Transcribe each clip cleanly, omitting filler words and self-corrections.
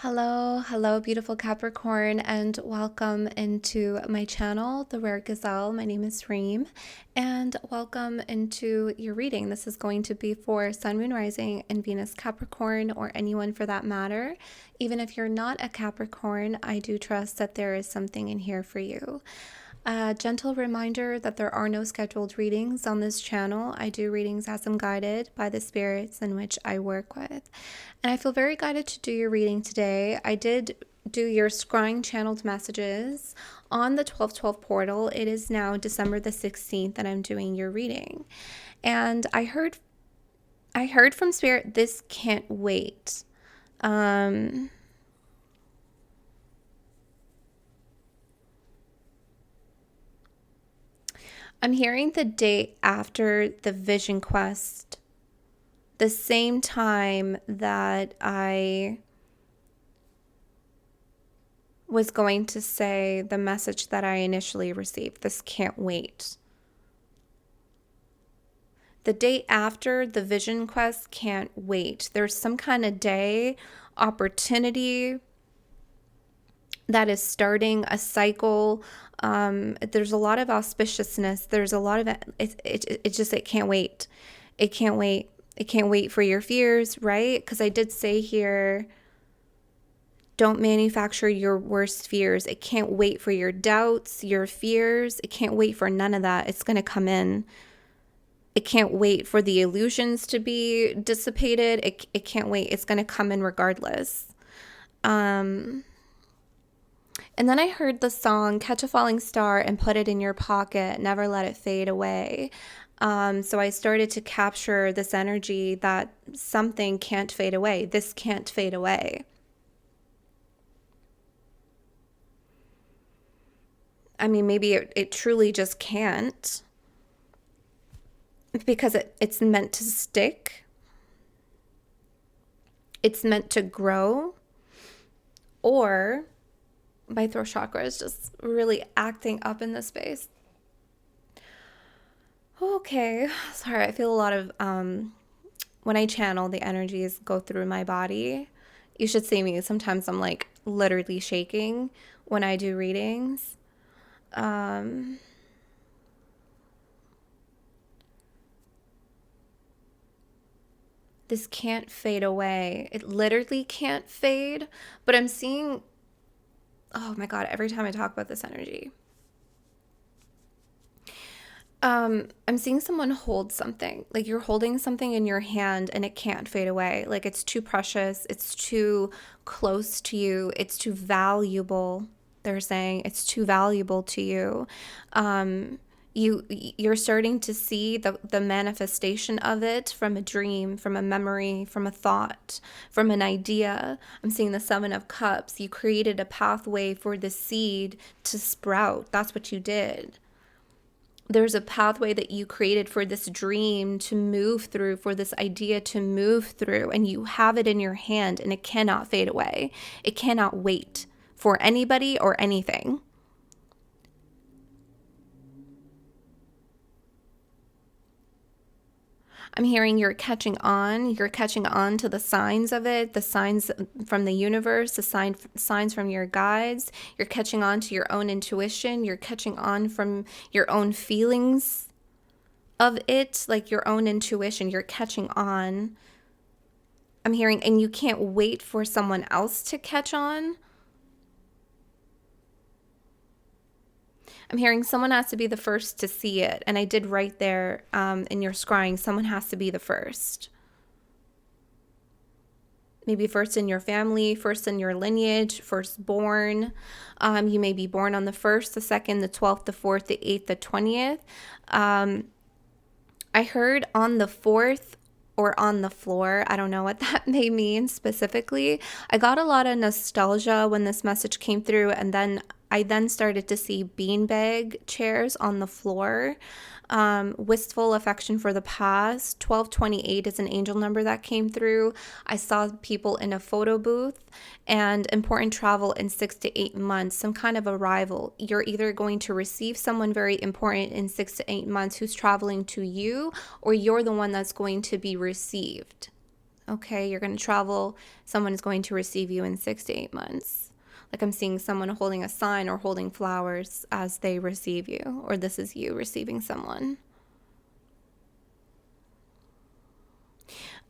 Hello, beautiful Capricorn, and welcome into my channel, The Rare Gazelle. My name is Reem, and welcome into your reading. This is going to be for Sun, Moon, Rising, and Venus Capricorn, or anyone for that matter. Even if you're not a Capricorn, I do trust that there is something in here for you. A gentle reminder that there are no scheduled readings on this channel. I do readings as I'm guided by the spirits in which I work with. And I feel very guided to do your reading today. I did do your scrying channeled messages on the 1212 portal. It is now December the 16th that I'm doing your reading. And I heard from Spirit, this can't wait. I'm hearing the day after the vision quest, the same time that I was going to say the message that I initially received. This can't wait. The day after the vision quest can't wait. There's some kind of day, opportunity that is starting a cycle. There's a lot of auspiciousness. There's a lot of it can't wait. It can't wait. It can't wait for your fears, right? Because I did say here, don't manufacture your worst fears. It can't wait for your doubts, your fears. It can't wait for none of that. It's going to come in. It can't wait for the illusions to be dissipated. It can't wait. It's going to come in regardless. And then I heard the song, Catch a Falling Star and Put It in Your Pocket, Never Let It Fade Away. So I started to capture this energy that something can't fade away. This can't fade away. I mean, maybe it truly just can't, because it's meant to stick. It's meant to grow. Or my throat chakra is just really acting up in this space. Okay, sorry, I feel a lot of, when I channel, the energies go through my body. You should see me. Sometimes I'm like literally shaking when I do readings. This can't fade away. It literally can't fade, but I'm seeing, oh my God, every time I talk about this energy, I'm seeing someone hold something. Like you're holding something in your hand and it can't fade away. Like it's too precious. It's too close to you. It's too valuable. They're saying it's too valuable to you. You're starting to see the manifestation of it from a dream, from a memory, from a thought, from an idea. I'm seeing the Seven of Cups. You created a pathway for the seed to sprout. That's what you did. There's a pathway that you created for this dream to move through, for this idea to move through, and you have it in your hand and it cannot fade away. It cannot wait for anybody or anything. I'm hearing you're catching on to the signs of it, the signs from the universe, the signs from your guides. You're catching on to your own intuition. You're catching on from your own feelings of it, like your own intuition. You're catching on. I'm hearing, and you can't wait for someone else to catch on. I'm hearing someone has to be the first to see it. And I did write there in your scrying, someone has to be the first. Maybe first in your family, first in your lineage, firstborn. You may be born on the 1st, the 2nd, the 12th, the 4th, the 8th, the 20th. I heard on the 4th or on the floor. I don't know what that may mean specifically. I got a lot of nostalgia when this message came through, and then I started to see beanbag chairs on the floor. Wistful affection for the past. 1228 is an angel number that came through. I saw people in a photo booth, and important travel in 6 to 8 months, some kind of arrival. You're either going to receive someone very important in 6 to 8 months who's traveling to you, or you're the one that's going to be received. Okay, you're going to travel. Someone is going to receive you in 6 to 8 months. Like I'm seeing someone holding a sign or holding flowers as they receive you, or this is you receiving someone.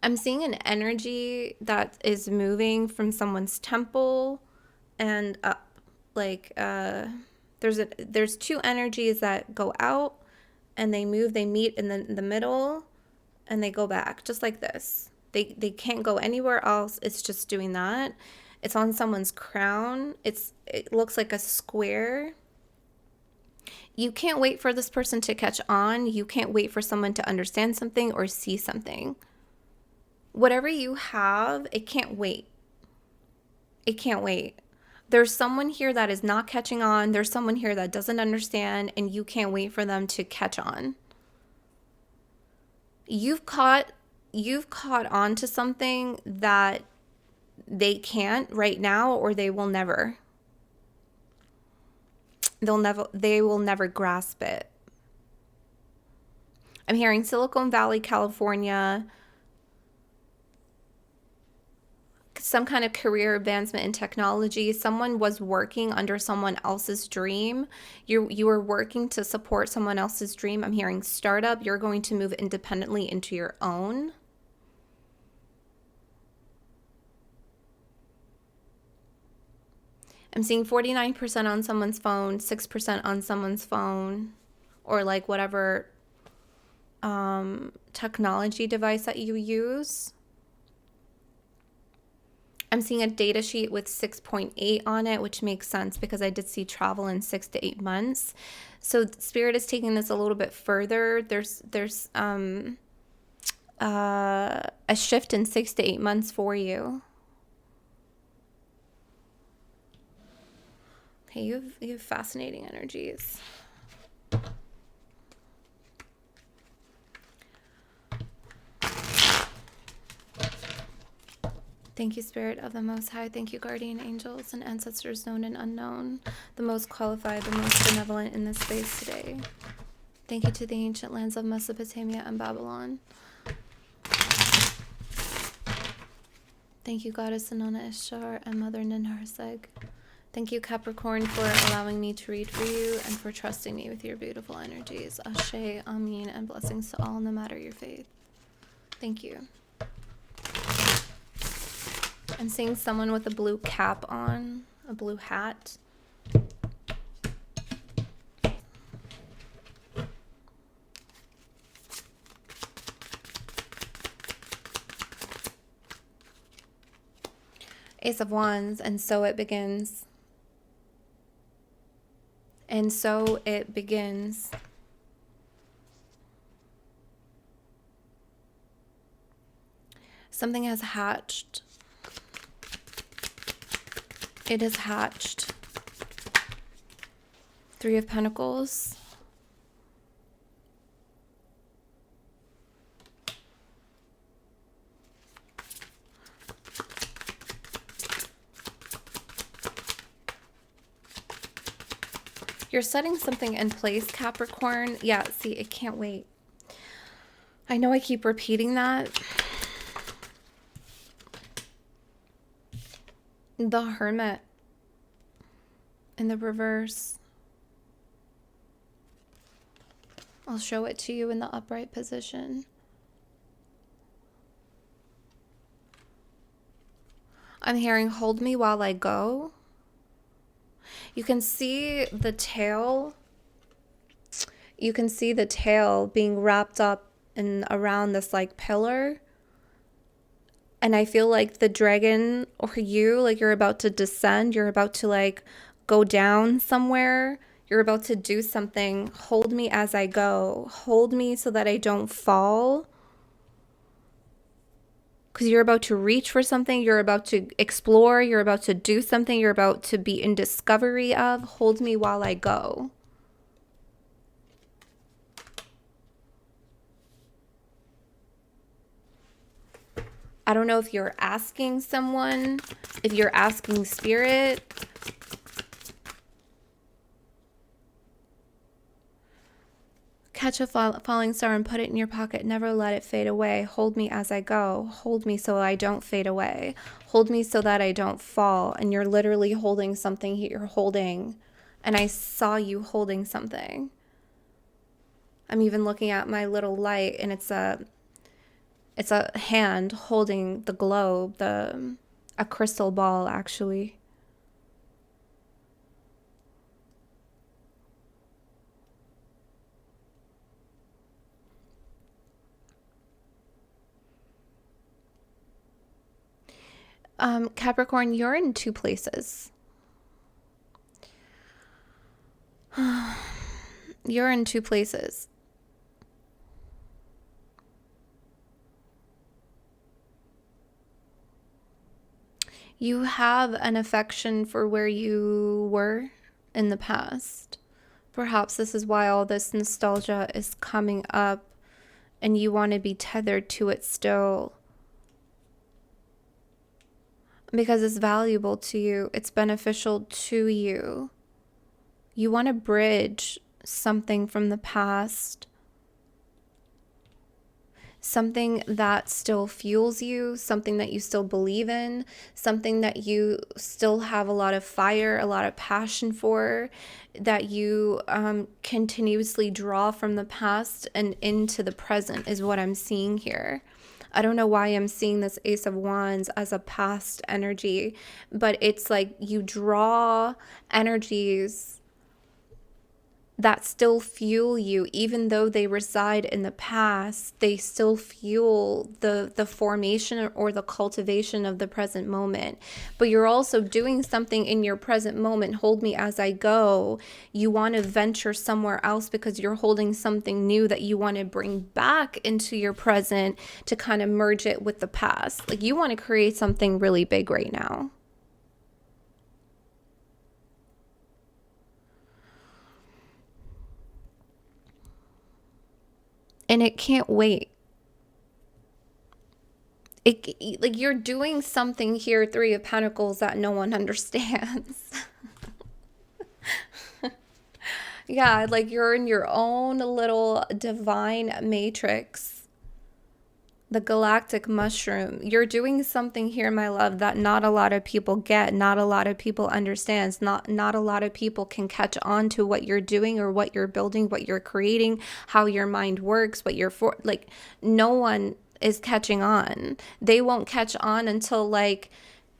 I'm seeing an energy that is moving from someone's temple and up. Like there's two energies that go out and they move, they meet in the middle and they go back just like this. They can't go anywhere else. It's just doing that. It's on someone's crown. It looks like a square. You can't wait for this person to catch on. You can't wait for someone to understand something or see something. Whatever you have, it can't wait. It can't wait. There's someone here that is not catching on. There's someone here that doesn't understand, and you can't wait for them to catch on. You've caught on to something that they can't right now, or they will never. They will never grasp it. I'm hearing Silicon Valley, California, some kind of career advancement in technology. Someone was working under someone else's dream. You were working to support someone else's dream. I'm hearing startup. You're going to move independently into your own. I'm seeing 49% on someone's phone, 6% on someone's phone, or like whatever technology device that you use. I'm seeing a data sheet with 6.8 on it, which makes sense because I did see travel in 6 to 8 months. So Spirit is taking this a little bit further. There's a shift in 6 to 8 months for you. Okay, you have fascinating energies. Thank you, Spirit of the Most High. Thank you, guardian angels and ancestors known and unknown, the most qualified, the most benevolent in this space today. Thank you to the ancient lands of Mesopotamia and Babylon. Thank you, Goddess Inanna Ishtar and Mother Ninhursag. Thank you, Capricorn, for allowing me to read for you and for trusting me with your beautiful energies. Ashe, Amin, and blessings to all, no matter your faith. Thank you. I'm seeing someone with a blue cap on, a blue hat. Ace of Wands, and so it begins. And so it begins. Something has hatched. It has hatched. 3 of Pentacles. You're setting something in place, Capricorn. Yeah, see, it can't wait. I know I keep repeating that. The Hermit in the reverse. I'll show it to you in the upright position. I'm hearing hold me while I go. You can see the tail. You can see the tail being wrapped up in around this like pillar. And I feel like the dragon or you, like you're about to descend. You're about to like go down somewhere. You're about to do something. Hold me as I go. Hold me so that I don't fall. Because you're about to reach for something. You're about to explore. You're about to do something. You're about to be in discovery of. Hold me while I go. I don't know if you're asking someone, if you're asking spirit. Catch a falling star and put it in your pocket. Never let it fade away. Hold me as I go. Hold me so I don't fade away. Hold me so that I don't fall. And you're literally holding something you're holding. And I saw you holding something. I'm even looking at my little light, and it's a hand holding the globe, a crystal ball, actually. Capricorn, you're in two places. You're in two places. You have an affection for where you were in the past. Perhaps this is why all this nostalgia is coming up, and you want to be tethered to it still. Because it's valuable to you. It's beneficial to you. You want to bridge something from the past. Something that still fuels you, something that you still believe in, something that you still have a lot of fire, a lot of passion for, that you continuously draw from the past and into the present is what I'm seeing here. I don't know why I'm seeing this Ace of Wands as a past energy, but it's like you draw energies that still fuel you. Even though they reside in the past, they still fuel the formation or the cultivation of the present moment. But you're also doing something in your present moment. Hold me as I go. You want to venture somewhere else because you're holding something new that you want to bring back into your present to kind of merge it with the past. Like you want to create something really big right now. And it can't wait. Like you're doing something here, Three of Pentacles, that no one understands. Yeah, like you're in your own little divine matrix. The galactic mushroom. You're doing something here, my love, that not a lot of people get, not a lot of people understands, not a lot of people can catch on to what you're doing or what you're building, what you're creating, how your mind works, what you're for. Like no one is catching on. They won't catch on until like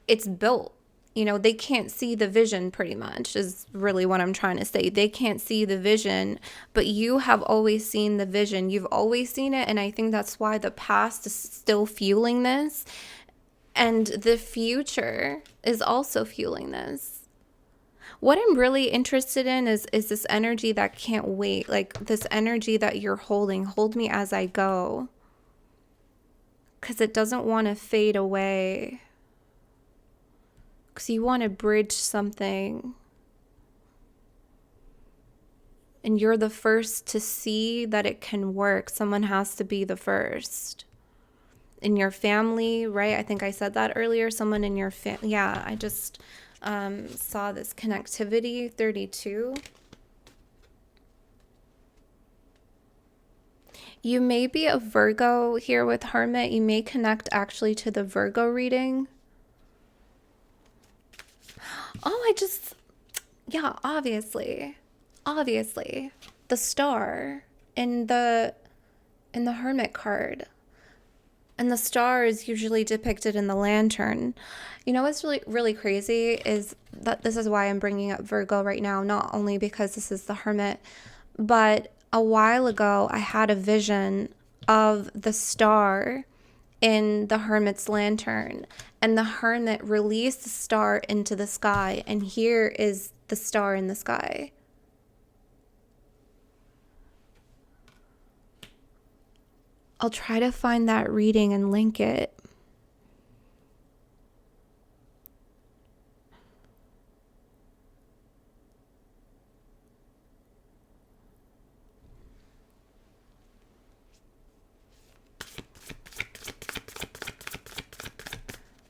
it's built. You know, they can't see the vision, pretty much is really what I'm trying to say. They can't see the vision, but you have always seen the vision. You've always seen it. And I think that's why the past is still fueling this. And the future is also fueling this. What I'm really interested in is this energy that can't wait. Like this energy that you're holding. Hold me as I go. Because it doesn't want to fade away. Because you want to bridge something. And you're the first to see that it can work. Someone has to be the first. In your family, right? I think I said that earlier. Someone in your family. Yeah, I just saw this connectivity, 32. You may be a Virgo here with Hermit. You may connect actually to the Virgo reading. Oh, yeah, obviously, the star in the Hermit card, and the star is usually depicted in the lantern. You know what's really, really crazy is that this is why I'm bringing up Virgo right now, not only because this is the Hermit, but a while ago I had a vision of the star in the Hermit's lantern, and the Hermit released the star into the sky, and here is the star in the sky. I'll try to find that reading and link it.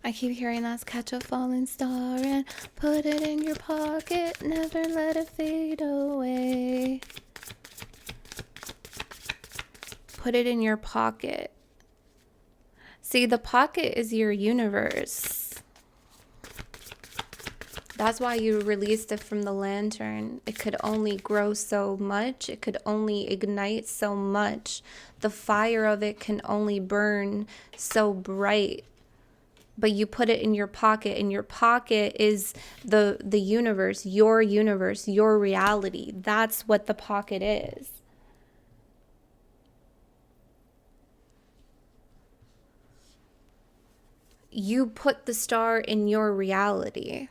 I keep hearing that's catch a falling star and put it in your pocket, never let it fade away. Put it in your pocket. See, the pocket is your universe. That's why you released it from the lantern. It could only grow so much. It could only ignite so much. The fire of it can only burn so bright. But you put it in your pocket, and your pocket is the universe, your reality. That's what the pocket is. You put the star in your reality.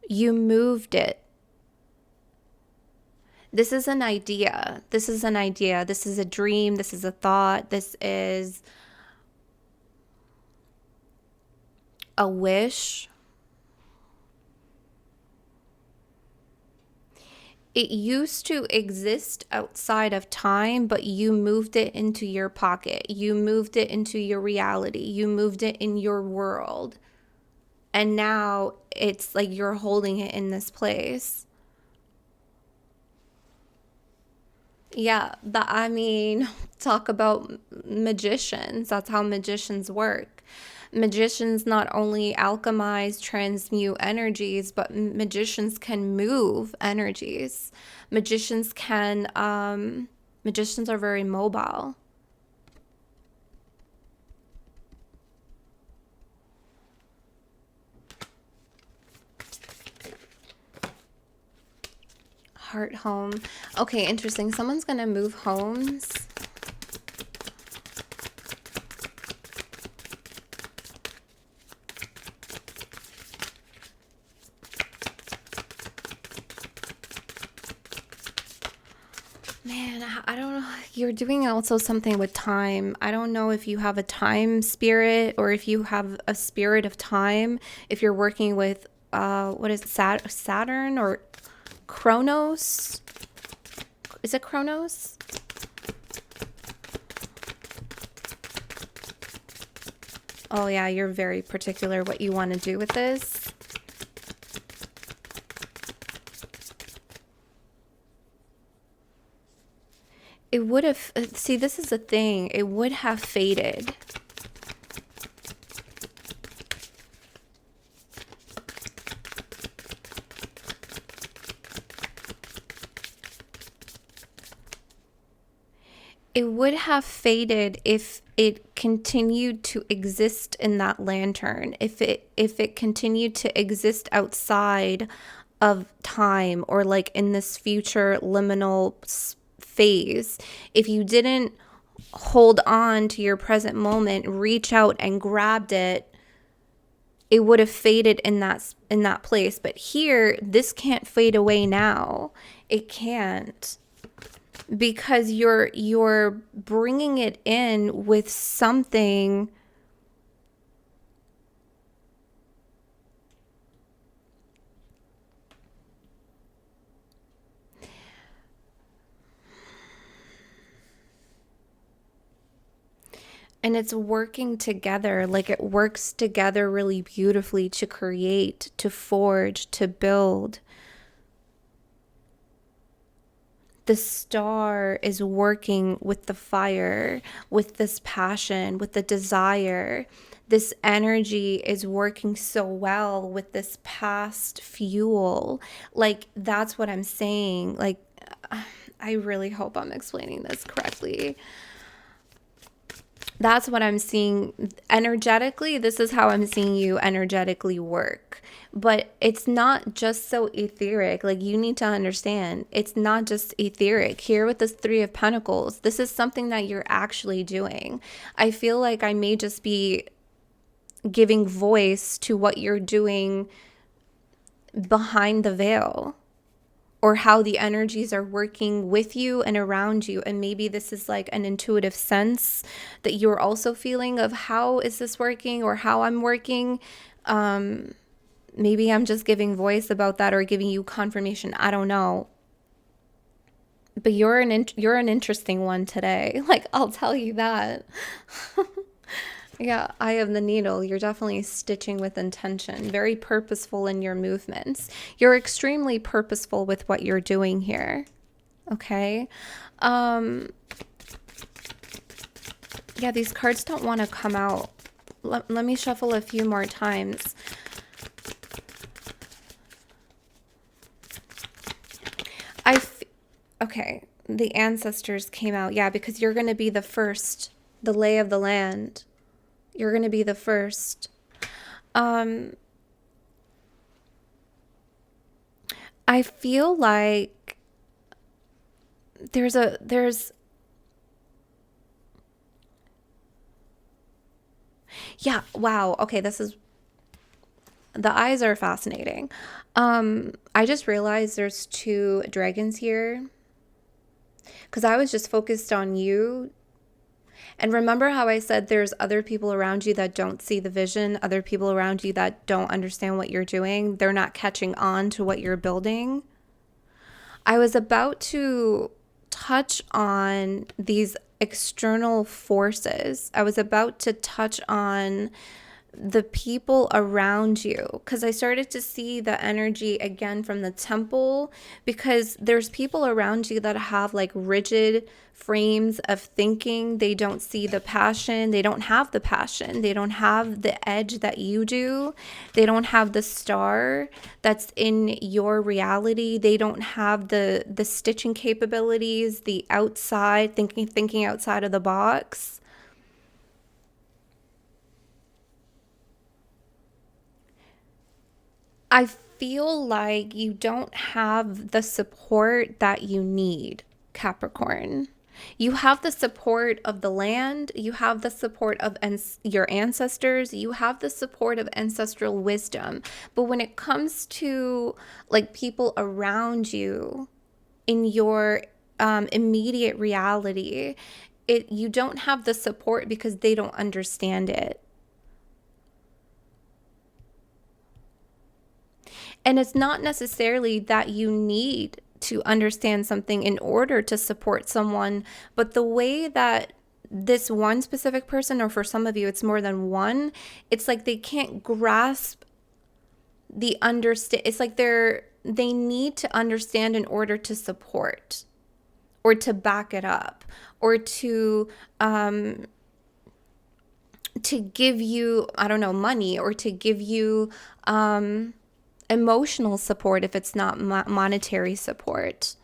You moved it. This is an idea. This is an idea. This is a dream. This is a thought. This is a wish. It used to exist outside of time, but you moved it into your pocket. You moved it into your reality. You moved it in your world. And now it's like you're holding it in this place. Yeah, talk about magicians. That's how magicians work. Magicians not only alchemize, transmute energies, but magicians can move energies. Magicians are very mobile. Heart home. Okay, interesting. Someone's gonna move homes. Man, I don't know. You're doing also something with time. I don't know if you have a time spirit or if you have a spirit of time. If you're working with, what is it, Saturn or Chronos? Is it Chronos? Oh yeah, you're very particular what you want to do with this. It would have, see, this is the thing. It would have faded. It would have faded if it continued to exist in that lantern, if it continued to exist outside of time, or like in this future liminal phase. If you didn't hold on to your present moment, reach out and grabbed it, it would have faded in that place. But here, this can't fade away now. It can't. Because you're bringing it in with something and it's working together. Like, it works together really beautifully to create, to forge, to build. The star is working with the fire, with this passion, with the desire. This energy is working so well with this past fuel. Like, that's what I'm saying. Like, I really hope I'm explaining this correctly. That's what I'm seeing energetically. This is how I'm seeing you energetically work. But it's not just so etheric. Like, you need to understand, it's not just etheric. Here with this Three of Pentacles, this is something that you're actually doing. I feel like I may just be giving voice to what you're doing behind the veil, or how the energies are working with you and around you. And maybe this is like an intuitive sense that you're also feeling of how is this working, or how I'm working. Maybe I'm just giving voice about that, or giving you confirmation. I don't know. But you're an interesting one today. Like, I'll tell you that. Yeah, Eye of the Needle. You're definitely stitching with intention. Very purposeful in your movements. You're extremely purposeful with what you're doing here. Okay. Um, yeah, these cards don't want to come out. Let me shuffle a few more times. Okay, the ancestors came out. Yeah, because you're going to be the first, the lay of the land. You're going to be the first. Um, I feel like there's yeah, wow. Okay, the eyes are fascinating. I just realized there's two dragons here because I was just focused on you. And remember how I said there's other people around you that don't see the vision, other people around you that don't understand what you're doing. They're not catching on to what you're building. I was about to touch on these external forces. I was about to touch on the people around you because I started to see the energy again from the temple, because there's people around you that have like rigid frames of thinking. They don't see the passion. They don't have the passion. They don't have the edge that you do. They don't have the star that's in your reality. They don't have the stitching capabilities, the outside thinking outside of the box. I feel like you don't have the support that you need, Capricorn. You have the support of the land, you have the support of your ancestors, you have the support of ancestral wisdom. But when it comes to like people around you in your immediate reality, you don't have the support because they don't understand it. And it's not necessarily that you need to understand something in order to support someone, but the way that this one specific person, or for some of you, it's more than one, it's like they can't grasp the understand. It's like they need to understand in order to support or to back it up or to give you, I don't know, money, or to give you emotional support if it's not monetary support,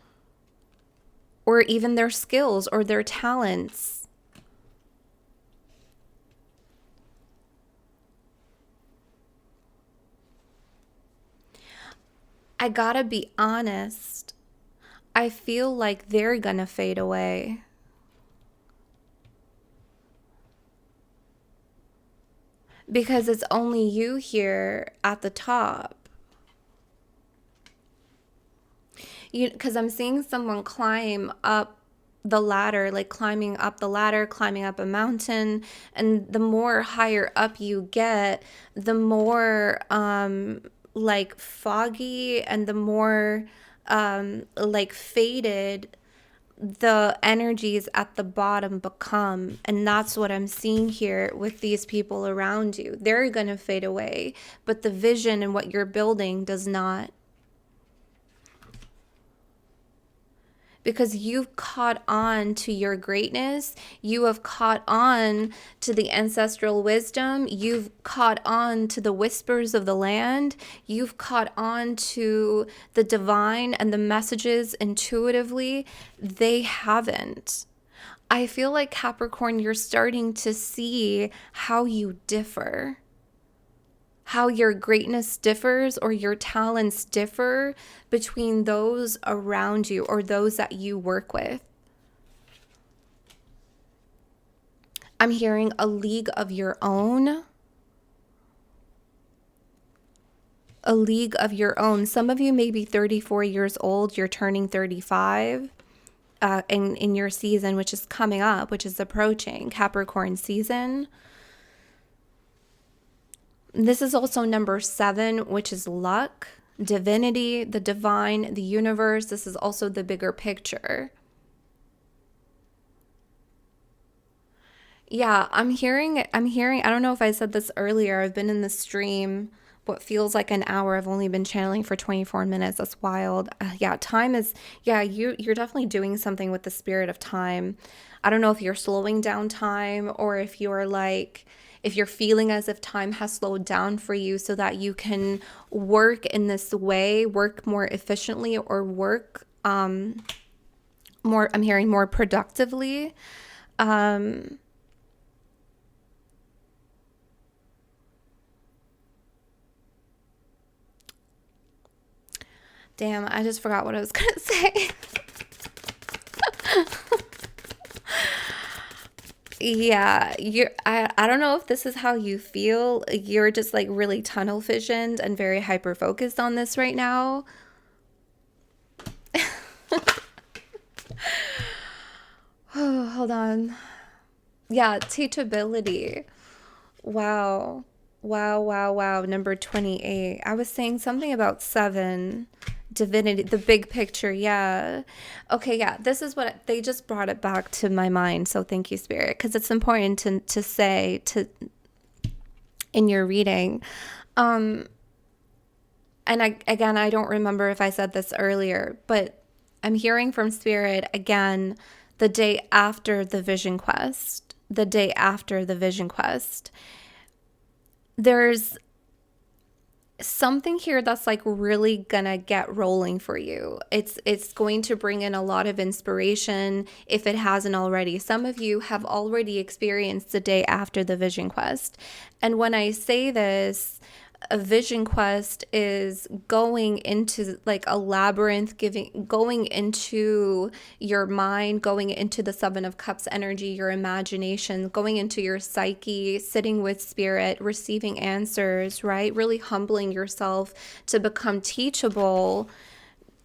or even their skills or their talents. I gotta be honest, I feel like they're gonna fade away because it's only you here at the top. Because I'm seeing someone climb up the ladder, like climbing up the ladder, climbing up a mountain. And the more higher up you get, the more like foggy and the more like faded the energies at the bottom become. And that's what I'm seeing here with these people around you. They're going to fade away, but the vision and what you're building does not. Because you've caught on to your greatness. You have caught on to the ancestral wisdom. You've caught on to the whispers of the land. You've caught on to the divine and the messages intuitively. They haven't. I feel like, Capricorn, you're starting to see how you differ, how your greatness differs or your talents differ between those around you or those that you work with. I'm hearing a league of your own. A league of your own. Some of you may be 34 years old. You're turning 35 in your season, which is coming up, which is approaching, Capricorn season. This is also number 7, which is luck, divinity, the divine, the universe. This is also the bigger picture. Yeah, I'm hearing, I don't know if I said this earlier. I've been in the stream what feels like an hour. I've only been channeling for 24 minutes. That's wild. Yeah, time is, yeah, you're definitely doing something with the spirit of time. I don't know if you're slowing down time, or if you're like, if you're feeling as if time has slowed down for you so that you can work in this way, work more efficiently, or work more, I'm hearing more productively. Um, Damn, I just forgot what I was gonna say. Yeah, I don't know if this is how you feel. You're just like really tunnel visioned and very hyper focused on this right now. Oh, hold on. Yeah, teachability. Wow. Wow, wow, wow. Number 28. I was saying something about seven. Divinity, the big picture. Yeah. Okay, yeah. This is what they just brought it back to my mind. So thank you, Spirit, because it's important to say to in your reading. Um, and I don't remember if I said this earlier, but I'm hearing from Spirit again the day after the vision quest. The day after the vision quest. There's something here that's like really gonna get rolling for you. It's going to bring in a lot of inspiration if it hasn't already. Some of you have already experienced the day after the vision quest. And when I say this, a vision quest is going into like a labyrinth, going into your mind, going into the Seven of Cups energy, your imagination, going into your psyche, sitting with spirit, receiving answers, right? Really humbling yourself to become teachable.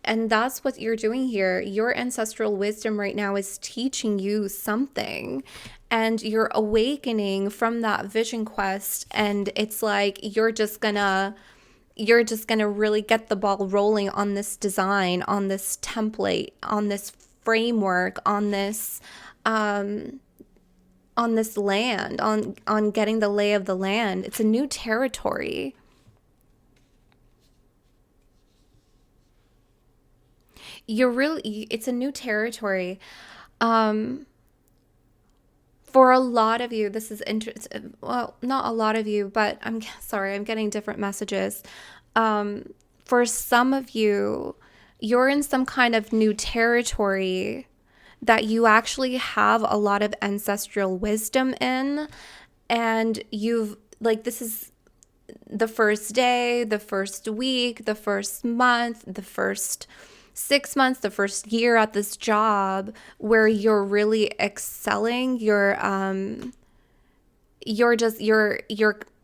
And that's what you're doing here. Your ancestral wisdom right now is teaching you something, and you're awakening from that vision quest. And it's like you're just gonna really get the ball rolling on this design, on this template, on this framework, on this land, on getting the lay of the land. It's a new territory. It's a new territory. Um, for a lot of you, this is interesting. Well, not a lot of you, but I'm sorry, I'm getting different messages. For some of you, you're in some kind of new territory that you actually have a lot of ancestral wisdom in. And you've, like, this is the first day, the first week, the first month, the first 6 months, the first year at this job where you're really excelling. You're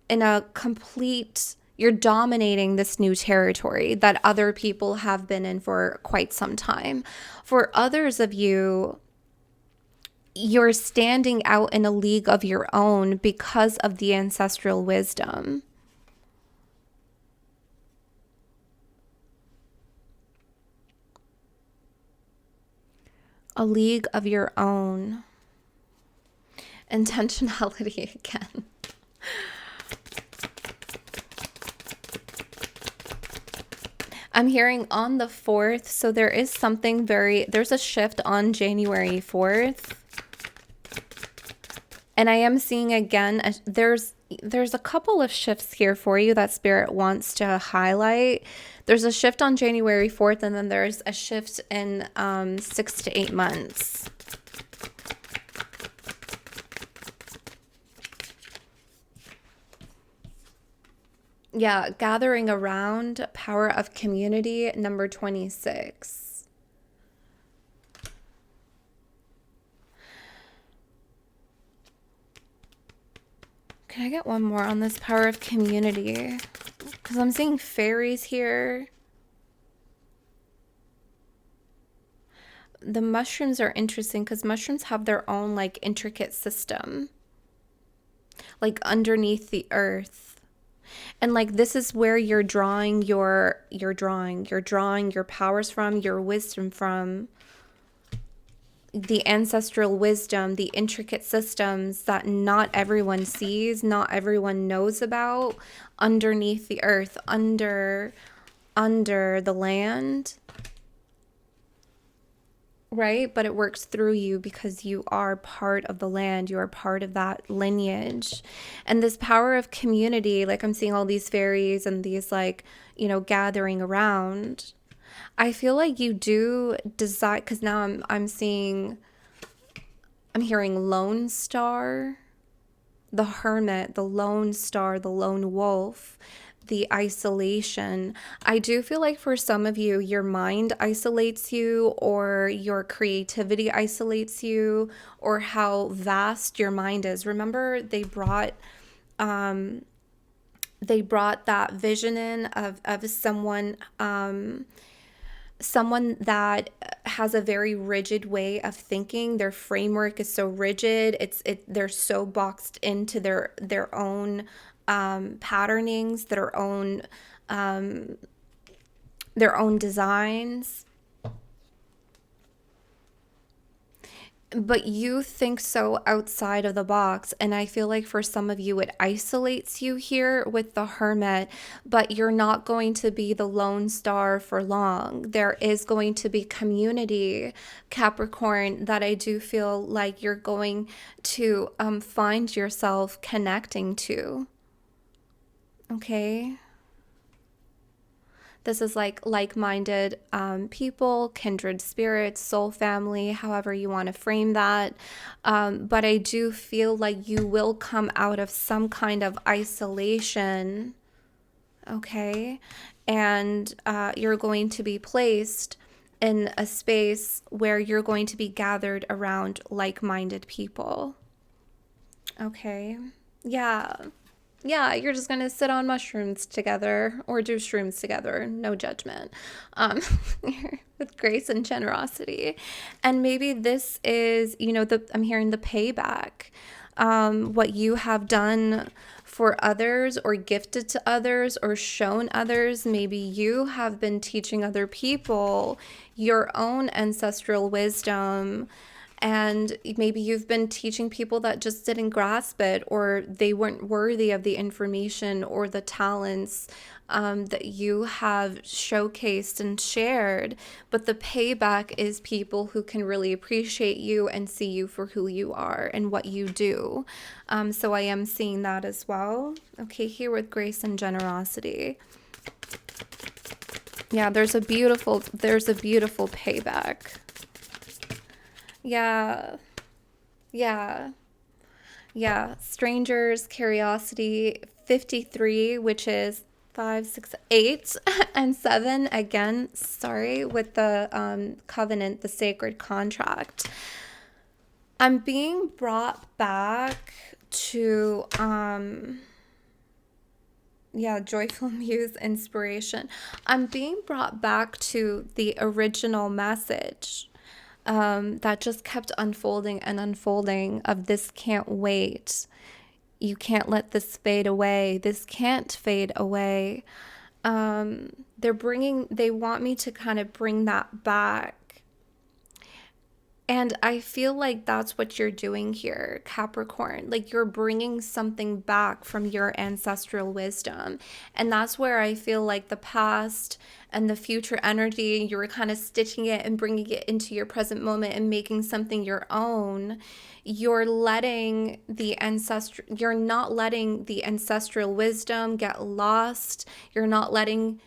in a complete, you're dominating this new territory that other people have been in for quite some time. For others of you, you're standing out in a league of your own because of the ancestral wisdom. A league of your own. Intentionality again. I'm hearing on the 4th, so there is something there's a shift on January 4th. And I am seeing again, there's a couple of shifts here for you that Spirit wants to highlight. There's a shift on January 4th, and then there's a shift in 6 to 8 months. Yeah, gathering around, power of community, number 26. Can I get one more on this power of community? Because I'm seeing fairies here. The mushrooms are interesting because mushrooms have their own like intricate system, like underneath the earth. And like this is where you're drawing your powers from, your wisdom from. the ancestral wisdom, the intricate systems that not everyone sees, not everyone knows about, underneath the earth, under the land, right? But it works through you because you are part of the land, you are part of that lineage. And this power of community, like I'm seeing all these fairies and these, like, gathering around. I feel like you do desire, because now I'm hearing lone star, the hermit, the lone star, the lone wolf, the isolation. I do feel like for some of you, your mind isolates you, or your creativity isolates you, or how vast your mind is. Remember, they brought that vision in of someone that has a very rigid way of thinking. Their framework is so rigid. They're so boxed into their own patternings, their own designs. But you think so outside of the box. And I feel like for some of you, it isolates you here with the hermit, but you're not going to be the lone star for long. There is going to be community, Capricorn, that I do feel like you're going to find yourself connecting to. Okay. This is like-minded people, kindred spirits, soul family, however you want to frame that. But I do feel like you will come out of some kind of isolation, okay? And you're going to be placed in a space where you're going to be gathered around like-minded people, okay? Yeah. Yeah, you're just going to sit on mushrooms together or do shrooms together. No judgment. With grace and generosity. And maybe this is, I'm hearing the payback. What you have done for others, or gifted to others, or shown others. Maybe you have been teaching other people your own ancestral wisdom, and maybe you've been teaching people that just didn't grasp it, or they weren't worthy of the information or the talents that you have showcased and shared. But the payback is people who can really appreciate you and see you for who you are and what you do. So I am seeing that as well. Okay, here with grace and generosity. Yeah, there's a beautiful payback. Yeah. Yeah. Yeah. Strangers, curiosity, 53, which is 5, 6, 8, and 7. Again, sorry, with the covenant, the sacred contract. I'm being brought back to, joyful muse inspiration. I'm being brought back to the original message. That just kept unfolding and unfolding, of this can't wait. You can't let this fade away. This can't fade away. They want me to kind of bring that back. And I feel like that's what you're doing here, Capricorn. Like, you're bringing something back from your ancestral wisdom. And that's where I feel like the past and the future energy, you were kind of stitching it and bringing it into your present moment and making something your own. You're not letting the ancestral wisdom get lost. You're not letting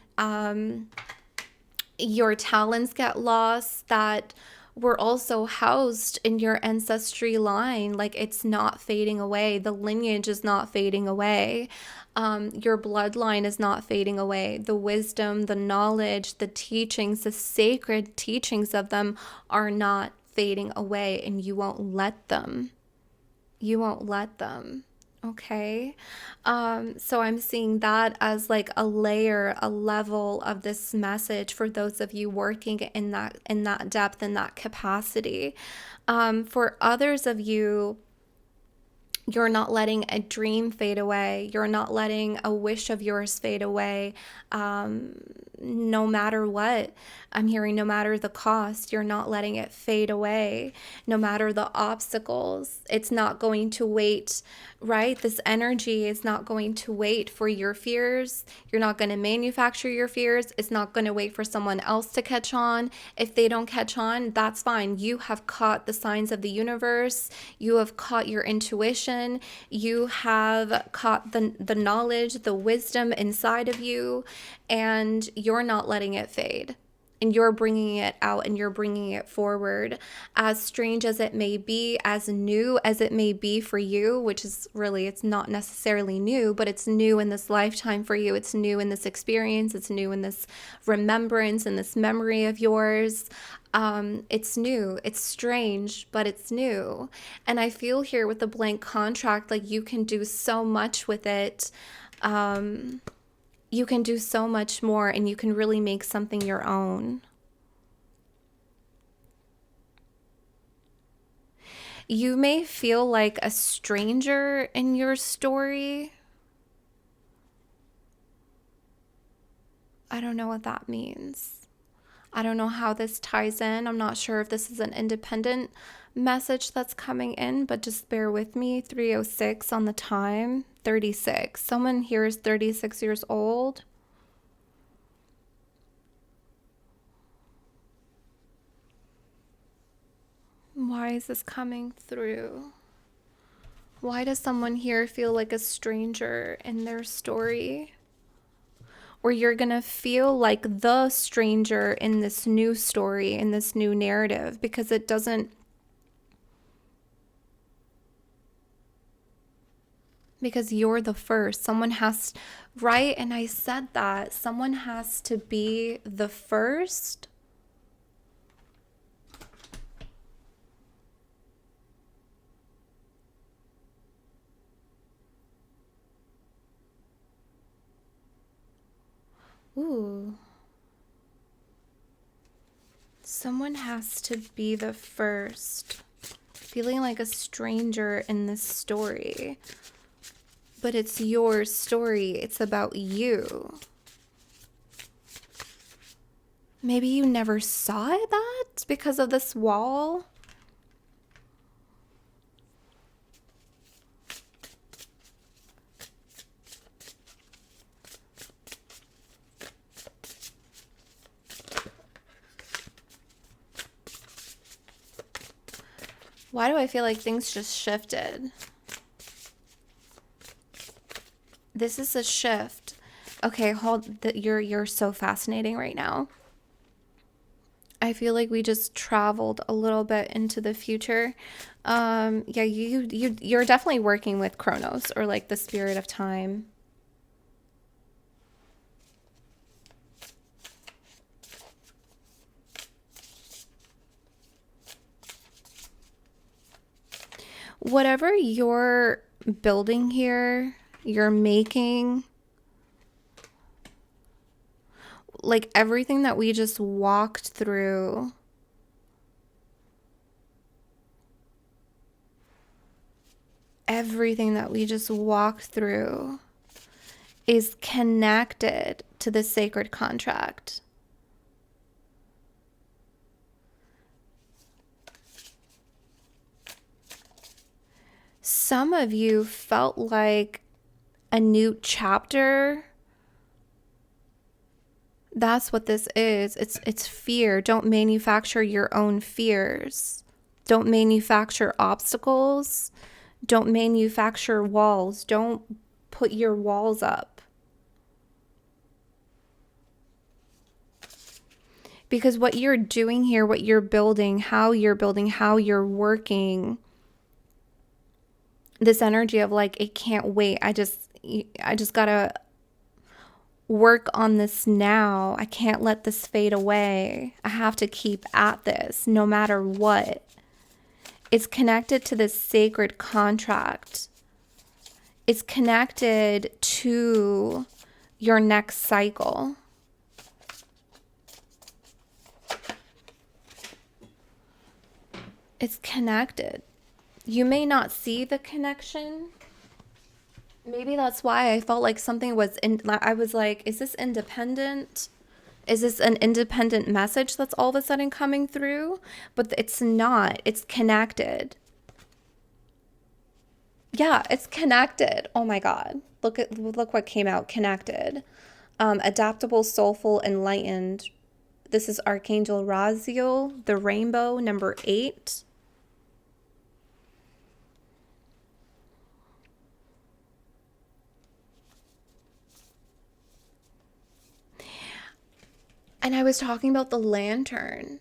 your talents get lost that were also housed in your ancestry line. Like, it's not fading away. The lineage is not fading away. Your bloodline is not fading away. The wisdom, the knowledge, the teachings, the sacred teachings of them are not fading away, and you won't let them. You won't let them. Okay. So I'm seeing that as like a layer, a level of this message for those of you working in that depth, in that capacity. For others of you, You're not letting a dream fade away. You're not letting a wish of yours fade away. No matter what, I'm hearing no matter the cost, you're not letting it fade away. No matter the obstacles, it's not going to wait, right? This energy is not going to wait for your fears. You're not going to manufacture your fears. It's not going to wait for someone else to catch on. If they don't catch on, that's fine. You have caught the signs of the universe. You have caught your intuition. You have caught the knowledge, the wisdom inside of you, and you're not letting it fade. And you're bringing it out and you're bringing it forward. As strange as it may be, as new as it may be for you, which is really, it's not necessarily new, but it's new in this lifetime for you. It's new in this experience. It's new in this remembrance and this memory of yours. It's new. It's strange, but it's new. And I feel here with the blank contract, like you can do so much with it. You can do so much more, and you can really make something your own. You may feel like a stranger in your story. I don't know what that means. I don't know how this ties in. I'm not sure if this is an independent message that's coming in, but just bear with me. 3:06 on the time, 36. Someone here is 36 years old. Why is this coming through? Why does someone here feel like a stranger in their story? Or you're going to feel like the stranger in this new story, in this new narrative, because it doesn't, because you're the first. Someone has, right? And I said that someone has to be the first. Ooh. Someone has to be the first. Feeling like a stranger in this story. But it's your story. It's about you. Maybe you never saw that because of this wall. Why do I feel like things just shifted? This is a shift. Okay, you're so fascinating right now. I feel like we just traveled a little bit into the future. Yeah, you're definitely working with Chronos, or like the spirit of time. Whatever you're building here, you're making, like everything that we just walked through, is connected to the sacred contract. Some of you felt like a new chapter. That's what this is. It's fear. Don't manufacture your own fears. Don't manufacture obstacles. Don't manufacture walls. Don't put your walls up. Because what you're doing here, what you're building, how you're working, this energy of like, it can't wait. I just gotta work on this now. I can't let this fade away. I have to keep at this no matter what. It's connected to this sacred contract. It's connected to your next cycle. It's connected. You may not see the connection. Maybe that's why I felt like something was in. I was like, is this independent? Is this an independent message that's all of a sudden coming through? But it's not. It's connected. Yeah, it's connected. Oh my God. Look what came out. Connected. Adaptable, soulful, enlightened. This is Archangel Raziel, the rainbow, number 8. And I was talking about the lantern.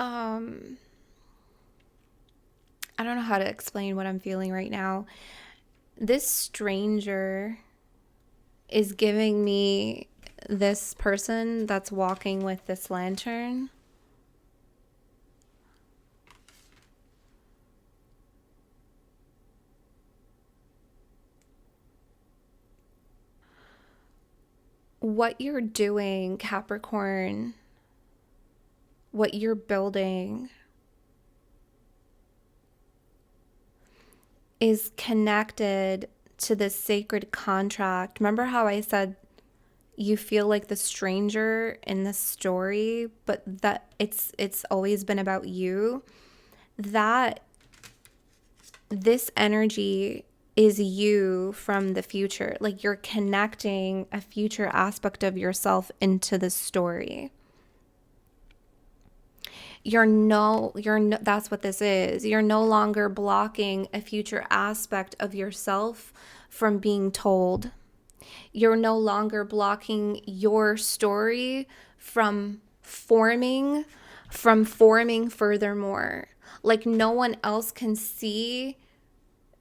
Um, I don't know how to explain what I'm feeling right now. This stranger is giving me this person that's walking with this lantern. What you're doing, Capricorn, what you're building is connected to this sacred contract. Remember how I said you feel like the stranger in the story, but that it's always been about you? That this energy is you from the future. Like you're connecting a future aspect of yourself into the story. That's what this is. You're no longer blocking a future aspect of yourself from being told. You're no longer blocking your story from forming furthermore. Like no one else can see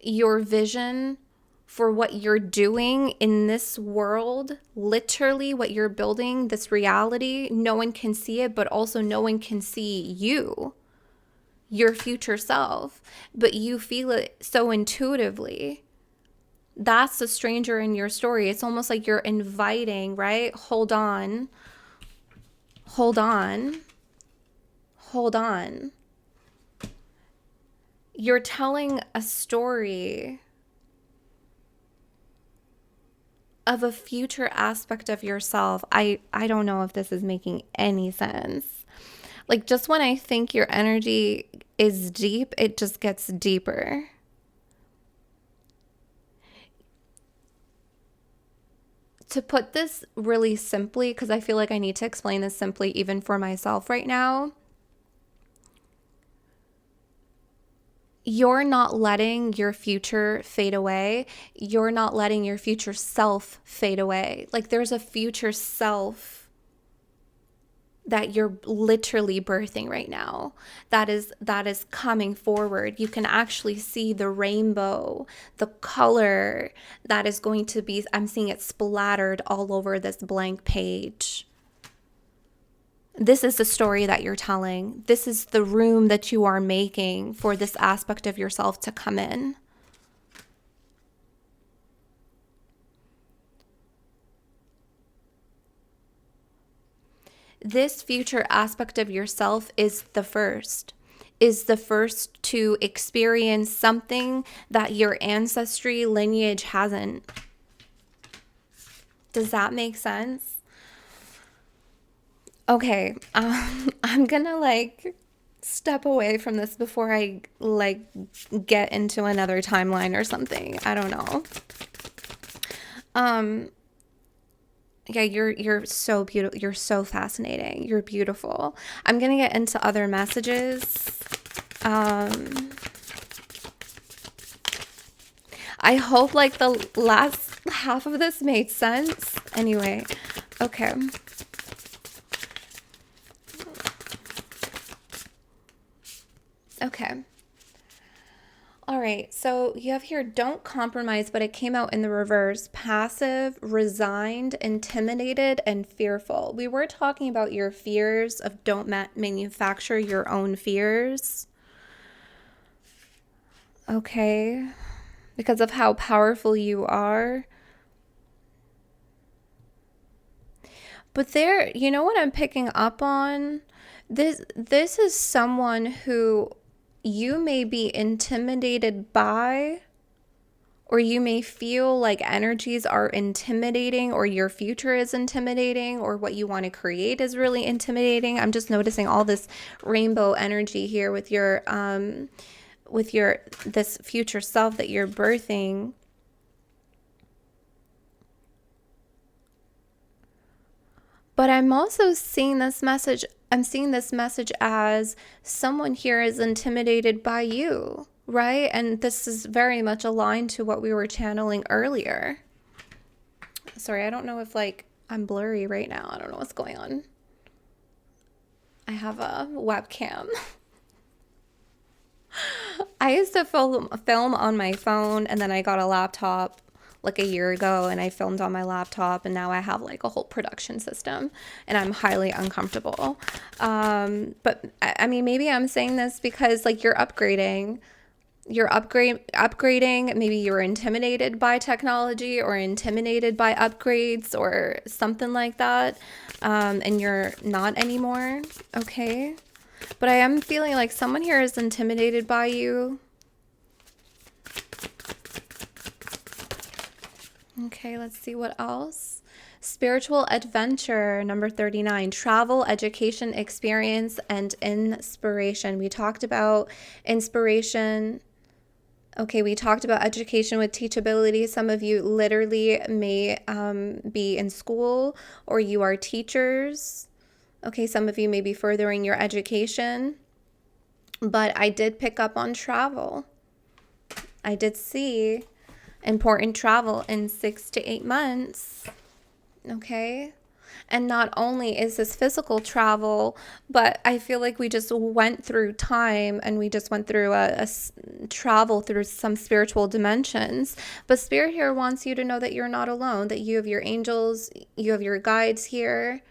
your vision for what you're doing in this world, literally what you're building, this reality. No one can see it, but also no one can see you, your future self, but you feel it so intuitively. That's the stranger in your story. It's almost like you're inviting, right? Hold on, hold on, hold on. You're telling a story of a future aspect of yourself. I don't know if this is making any sense. Like just when I think your energy is deep, it just gets deeper. To put this really simply, because I feel like I need to explain this simply even for myself right now, you're not letting your future fade away. You're not letting your future self fade away. Like there's a future self that you're literally birthing right now, that is coming forward. You can actually see the rainbow, the color that is going to be, I'm seeing it splattered all over this blank page. This is the story that you're telling. This is the room that you are making for this aspect of yourself to come in. This future aspect of yourself is the first to experience something that your ancestry lineage hasn't. Does that make sense? Okay, I'm gonna step away from this before I get into another timeline or something. I don't know. Yeah, you're so beautiful. You're so fascinating. You're beautiful. I'm gonna get into other messages. I hope the last half of this made sense. Anyway, okay. Okay. All right, so you have here don't compromise, but it came out in the reverse: passive, resigned, intimidated, and fearful. We were talking about your fears of don't manufacture your own fears. Okay, because of how powerful you are. But there, you know what I'm picking up on? This is someone who you may be intimidated by, or you may feel like energies are intimidating, or your future is intimidating, or what you want to create is really intimidating. I'm just noticing all this rainbow energy here with your this future self that you're birthing. But I'm also seeing this message. I'm seeing this message as someone here is intimidated by you, right? And this is very much aligned to what we were channeling earlier. Sorry, I don't know if like I'm blurry right now. I don't know what's going on. I have a webcam. I used to film on my phone, and then I got a laptop like a year ago, and I filmed on my laptop, and now I have like a whole production system, and I'm highly uncomfortable. But I mean, maybe I'm saying this because like you're upgrading. You're upgrading. Maybe you're intimidated by technology or intimidated by upgrades or something like that, and you're not anymore. Okay. But I am feeling like someone here is intimidated by you. Okay, let's see what else. Spiritual adventure, number 39, travel, education, experience, and inspiration. We talked about inspiration. Okay, we talked about education with teachability. Some of you literally may be in school, or you are teachers. Okay, some of you may be furthering your education. But I did pick up on travel. I did see important travel in 6 to 8 months. Okay. And not only is this physical travel, but I feel like we just went through time, and we just went through a travel through some spiritual dimensions. But Spirit here wants you to know that you're not alone, that you have your angels, you have your guides here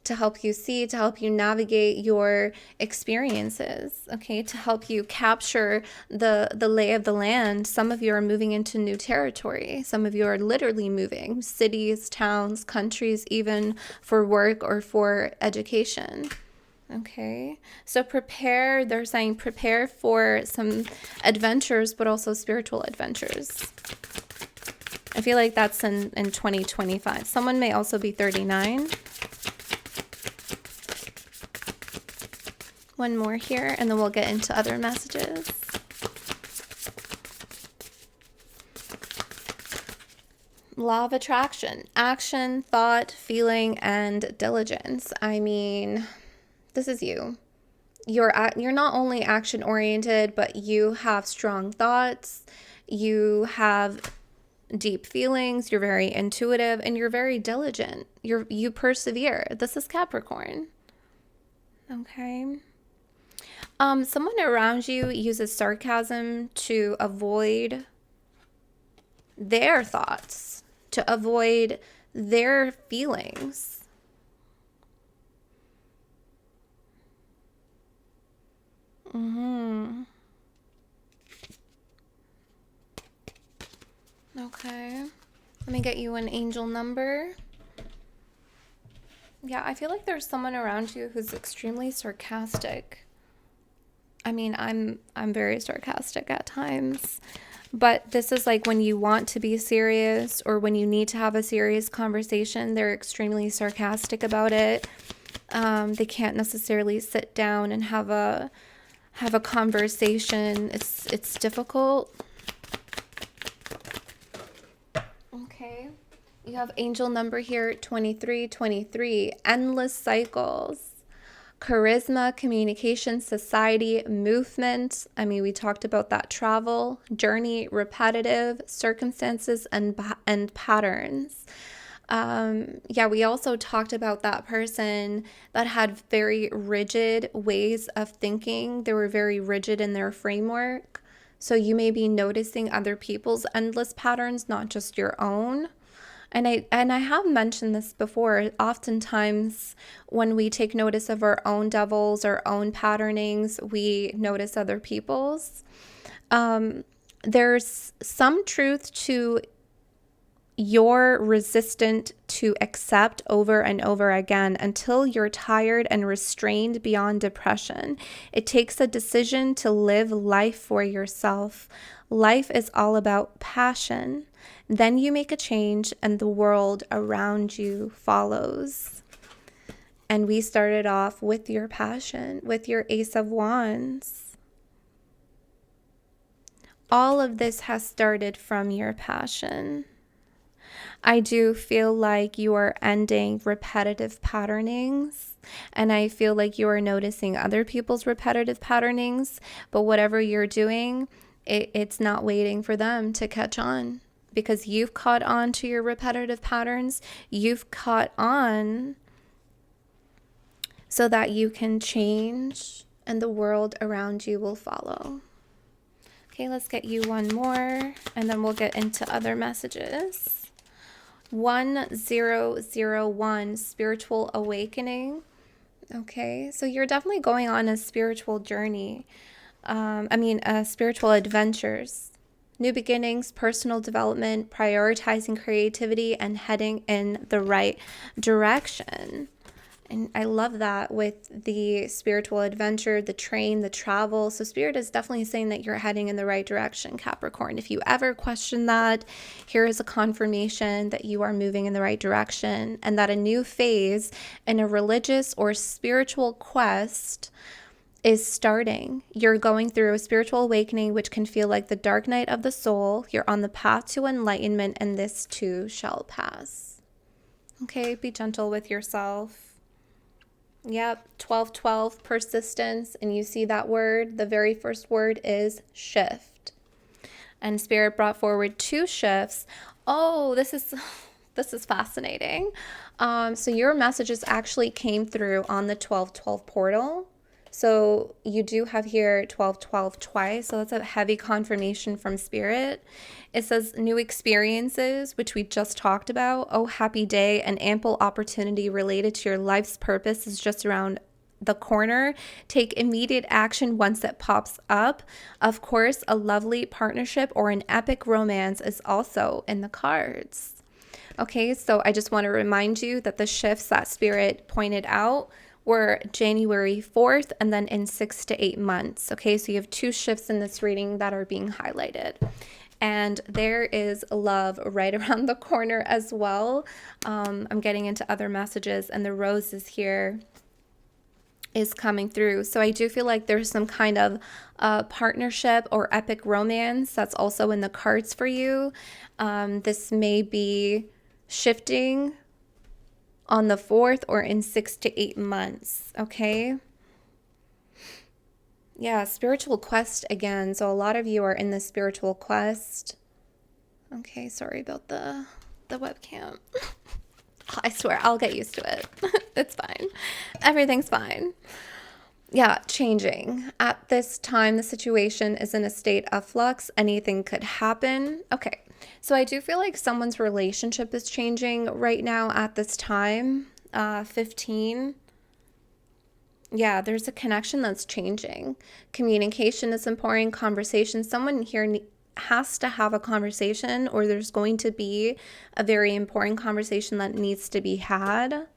to help you see, to help you navigate your experiences, okay, to help you capture the lay of the land. Some of you are moving into new territory. Some of you are literally moving cities, towns, countries, even for work or for education. Okay, so prepare. They're saying prepare for some adventures, but also spiritual adventures. I feel like that's in 2025. Someone may also be 39. One more here, and then we'll get into other messages. Law of attraction, action, thought, feeling, and diligence. I mean, this is you. You're not only action oriented, but you have strong thoughts. You have deep feelings. You're very intuitive, and you're very diligent. You persevere. This is Capricorn. Okay. Someone around you uses sarcasm to avoid their thoughts, to avoid their feelings. Okay. Let me get you an angel number. Yeah, I feel like there's someone around you who's extremely sarcastic. I mean, I'm very sarcastic at times, but this is like when you want to be serious, or when you need to have a serious conversation, they're extremely sarcastic about it. They can't necessarily sit down and have a conversation. It's difficult. Okay. You have angel number here, 2323, endless cycles. Charisma, communication, society, movement. I mean, we talked about that: travel, journey, repetitive, circumstances, and patterns. Yeah, we also talked about that person that had very rigid ways of thinking. They were very rigid in their framework. So you may be noticing other people's endless patterns, not just your own. And I have mentioned this before. Oftentimes, when we take notice of our own devils, our own patternings, we notice other people's. Um, there's some truth to you're resistant to accept over and over again until you're tired and restrained beyond depression. It takes a decision to live life for yourself. Life is all about passion. Then you make a change and the world around you follows. And we started off with your passion, with your Ace of Wands. All of this has started from your passion. I do feel like you are ending repetitive patternings, and I feel like you are noticing other people's repetitive patternings, but whatever you're doing, it's not waiting for them to catch on because you've caught on to your repetitive patterns. You've caught on so that you can change and the world around you will follow. Okay, let's get you one more, and then we'll get into other messages. 1001, spiritual awakening. Okay, so you're definitely going on a spiritual journey. Spiritual adventures, new beginnings, personal development, prioritizing creativity, and heading in the right direction. And I love that with the spiritual adventure, the train, the travel. So Spirit is definitely saying that you're heading in the right direction, Capricorn. If you ever question that, here is a confirmation that you are moving in the right direction and that a new phase in a religious or spiritual quest is starting. You're going through a spiritual awakening, which can feel like the dark night of the soul. You're on the path to enlightenment, and this too shall pass. Okay, be gentle with yourself. Yep, 1212, persistence. And you see that word, the very first word is shift. And Spirit brought forward two shifts. Oh, this is fascinating. So your messages actually came through on the 1212 portal. So you do have here 1212 twice. So that's a heavy confirmation from Spirit. It says new experiences, which we just talked about. Oh, happy day. An ample opportunity related to your life's purpose is just around the corner. Take immediate action once it pops up. Of course, a lovely partnership or an epic romance is also in the cards. Okay, so I just want to remind you that the shifts that Spirit pointed out were January 4th and then in 6 to 8 months. Okay, so you have two shifts in this reading that are being highlighted. And there is love right around the corner as well. I'm getting into other messages, and the roses here is coming through. So I do feel like there's some kind of partnership or epic romance that's also in the cards for you. This may be shifting on the 4th or in 6 to 8 months. Okay. Yeah, spiritual quest again. So a lot of you are in the spiritual quest. Okay, sorry about the webcam. I swear, I'll get used to it. It's fine. Everything's fine. Yeah, changing. At this time, the situation is in a state of flux. Anything could happen. Okay, so I do feel like someone's relationship is changing right now at this time. 15. Yeah, there's a connection that's changing. Communication is important. Conversation. Someone here has to have a conversation, or there's going to be a very important conversation that needs to be had.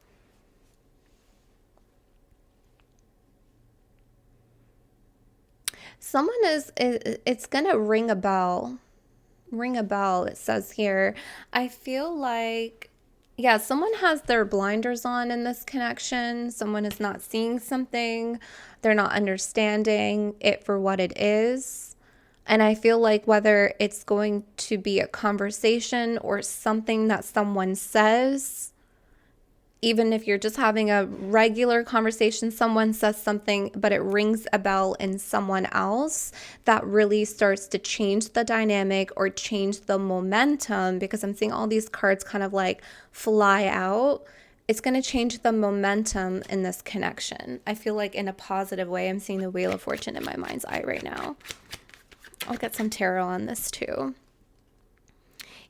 Someone it's going to ring a bell. Ring a bell, it says here. I feel like, yeah, someone has their blinders on in this connection. Someone is not seeing something. They're not understanding it for what it is. And I feel like whether it's going to be a conversation or something that someone says, Even if you're just having a regular conversation, someone says something, but it rings a bell in someone else, that really starts to change the dynamic or change the momentum, because I'm seeing all these cards kind of like fly out. It's going to change the momentum in this connection. I feel like in a positive way. I'm seeing the Wheel of Fortune in my mind's eye right now. I'll get some tarot on this too.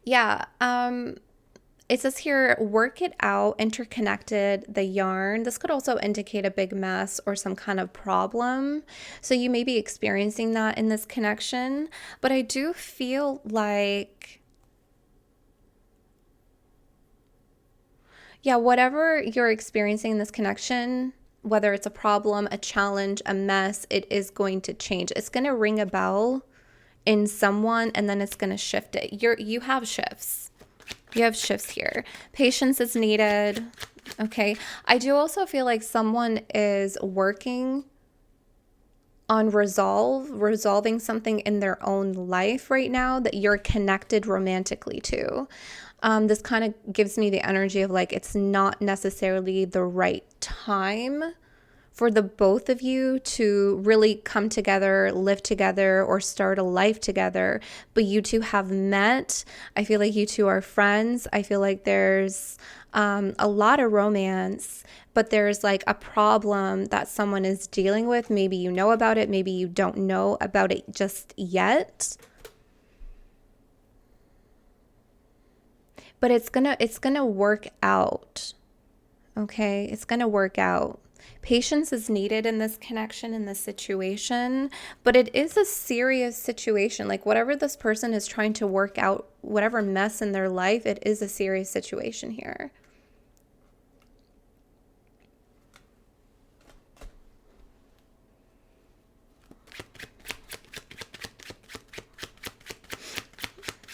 Yeah, it says here, work it out, interconnected, the yarn. This could also indicate a big mess or some kind of problem. So you may be experiencing that in this connection. But I do feel like, yeah, whatever you're experiencing in this connection, whether it's a problem, a challenge, a mess, it is going to change. It's going to ring a bell in someone, and then it's going to shift it. You have shifts. You have shifts here. Patience is needed. Okay. I do also feel like someone is working on resolving something in their own life right now that you're connected romantically to. This kind of gives me the energy of like, it's not necessarily the right time for the both of you to really come together, live together, or start a life together. But you two have met. I feel like you two are friends. I feel like there's a lot of romance, but there's like a problem that someone is dealing with. Maybe you know about it. Maybe you don't know about it just yet. But it's gonna work out. Okay? It's gonna work out. Patience is needed in this connection, in this situation, but it is a serious situation. Like whatever this person is trying to work out, whatever mess in their life, it is a serious situation here.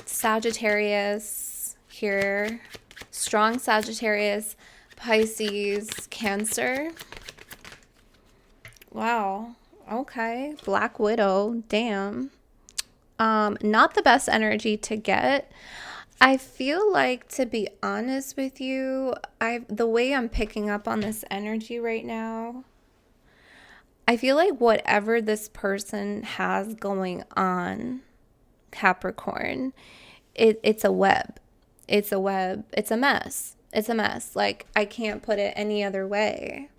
Sagittarius here, strong Sagittarius, Pisces, Cancer. Wow. Okay. Black Widow. Damn. Not the best energy to get. I feel like, to be honest with you, the way I'm picking up on this energy right now, I feel like whatever this person has going on, Capricorn, it's a web. It's a web. It's a mess. It's a mess. Like, I can't put it any other way.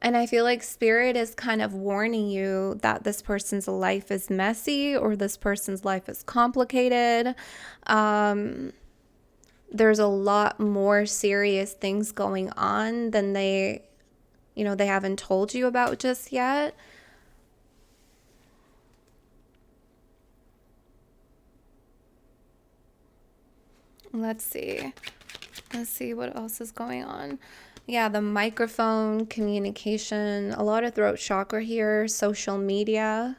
And I feel like Spirit is kind of warning you that this person's life is messy, or this person's life is complicated. There's a lot more serious things going on than they haven't told you about just yet. Let's see. Let's see what else is going on. Yeah, the microphone, communication, a lot of throat chakra here, social media,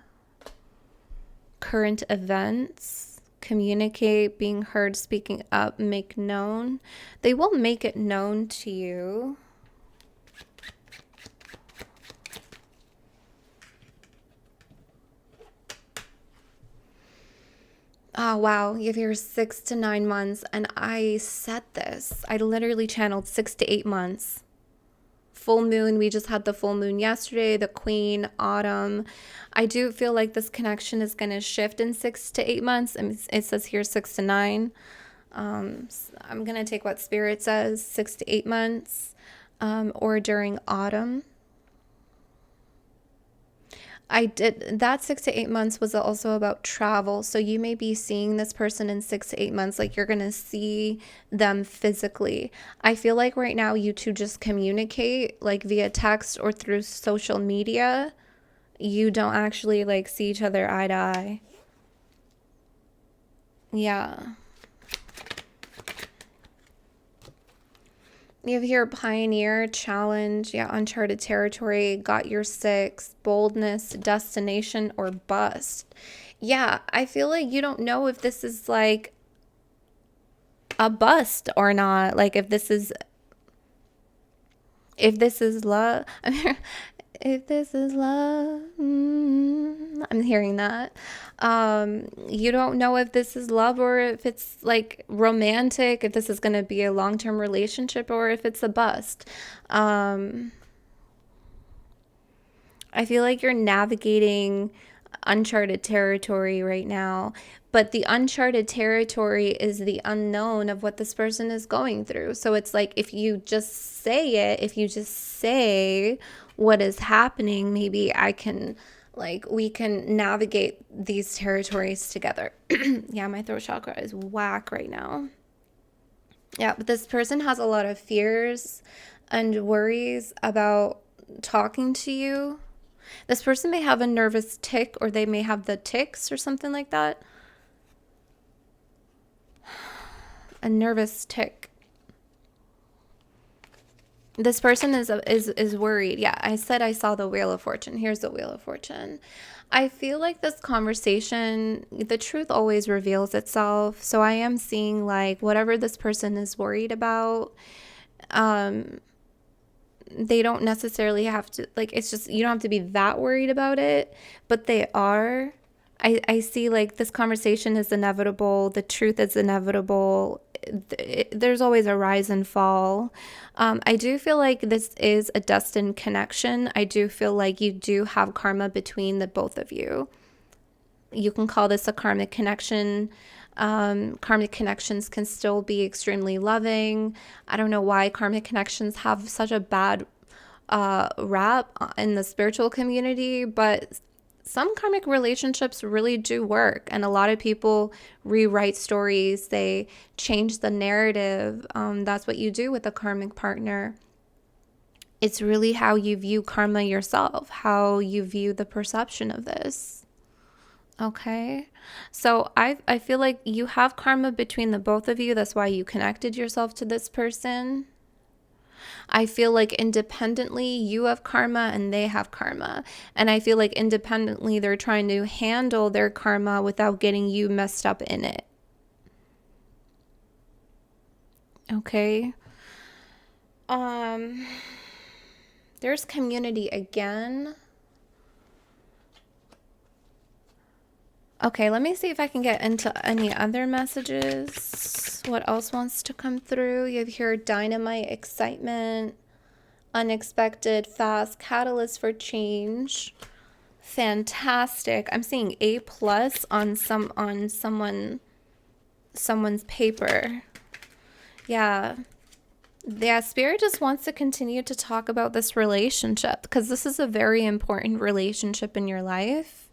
current events, communicate, being heard, speaking up, make known. They will make it known to you. Oh, wow. You have here 6 to 9 months. And I said this. I literally channeled 6 to 8 months. Full moon. We just had the full moon yesterday. The Queen, autumn. I do feel like this connection is going to shift in 6 to 8 months. And it says here 6 to 9. I'm going to take what Spirit says, 6 to 8 months, or during autumn. I did that 6 to 8 months was also about travel. So you may be seeing this person in 6 to 8 months, like you're going to see them physically. I feel like right now you two just communicate like via text or through social media. You don't actually like see each other eye to eye. Yeah. You have here pioneer, challenge, yeah, uncharted territory, got your 6, boldness, destination, or bust. Yeah, I feel like you don't know if this is like a bust or not. Like if this is love. I mean, If this is love, I'm hearing that. You don't know if this is love or if it's like romantic, if this is going to be a long-term relationship or if it's a bust. I feel like you're navigating uncharted territory right now, but the uncharted territory is the unknown of what this person is going through. So it's like if you just say it, if you just say what is happening, maybe we can navigate these territories together. Yeah, my throat chakra is whack right now. Yeah, but this person has a lot of fears and worries about talking to you. This person may have a nervous tick, or they may have the tics or something like that. A nervous tick. This person is worried. Yeah, I said I saw the Wheel of Fortune. Here's the Wheel of Fortune. I feel like this conversation, the truth always reveals itself. So I am seeing like whatever this person is worried about, they don't necessarily have to, like, it's just, you don't have to be that worried about it, but they are. I see like this conversation is inevitable. The truth is inevitable. There's always a rise and fall. I do feel like this is a destined connection. I do feel like you do have karma between the both of you. You can call this a karmic connection. Karmic connections can still be extremely loving. I don't know why karmic connections have such a bad rap in the spiritual community, but some karmic relationships really do work, and a lot of people rewrite stories. They change the narrative. That's what you do with a karmic partner. It's really how you view karma yourself, how you view the perception of this. Okay. So I feel like you have karma between the both of you. That's why you connected yourself to this person. I feel like independently you have karma and they have karma. And I feel like independently they're trying to handle their karma without getting you messed up in it. Okay. There's community again. Okay, let me see if I can get into any other messages. What else wants to come through? You have here dynamite, excitement, unexpected, fast, catalyst for change. Fantastic. I'm seeing A plus on someone's paper. Yeah. Yeah, Spirit just wants to continue to talk about this relationship because this is a very important relationship in your life.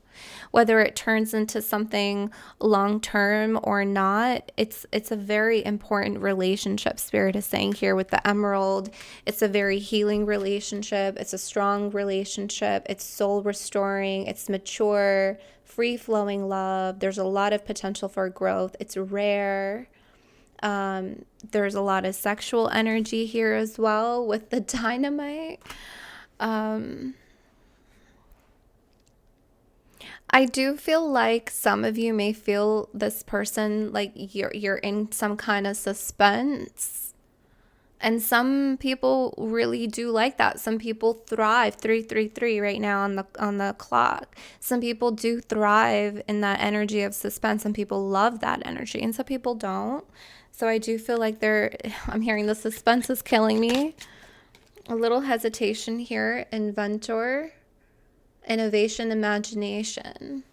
Whether it turns into something long-term or not, it's a very important relationship, Spirit is saying here with the emerald. It's a very healing relationship. It's a strong relationship. It's soul restoring. It's mature, free-flowing love. There's a lot of potential for growth. It's rare. There's a lot of sexual energy here as well with the dynamite. I do feel like some of you may feel this person like you're in some kind of suspense. And some people really do like that. Some people thrive 333 right now on the clock. Some people do thrive in that energy of suspense. Some people love that energy and some people don't. So I do feel like I'm hearing the suspense is killing me. A little hesitation here. Inventor. Innovation, imagination.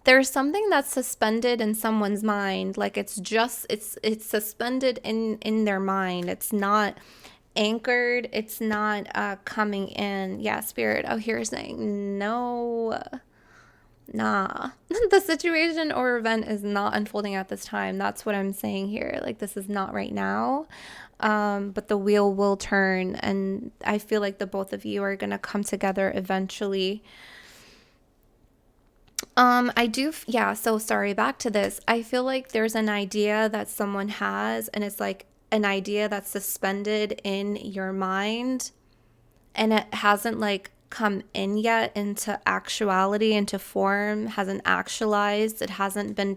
There's something that's suspended in someone's mind, like it's suspended in their mind. It's not anchored. It's not coming in. Yeah, Spirit out here is saying no, nah. The situation or event is not unfolding at this time. That's what I'm saying here. Like this is not right now. But the wheel will turn, and I feel like the both of you are going to come together eventually. So sorry, back to this. I feel like there's an idea that someone has, and it's like an idea that's suspended in your mind, and it hasn't like come in yet into actuality, into form, hasn't actualized. It hasn't been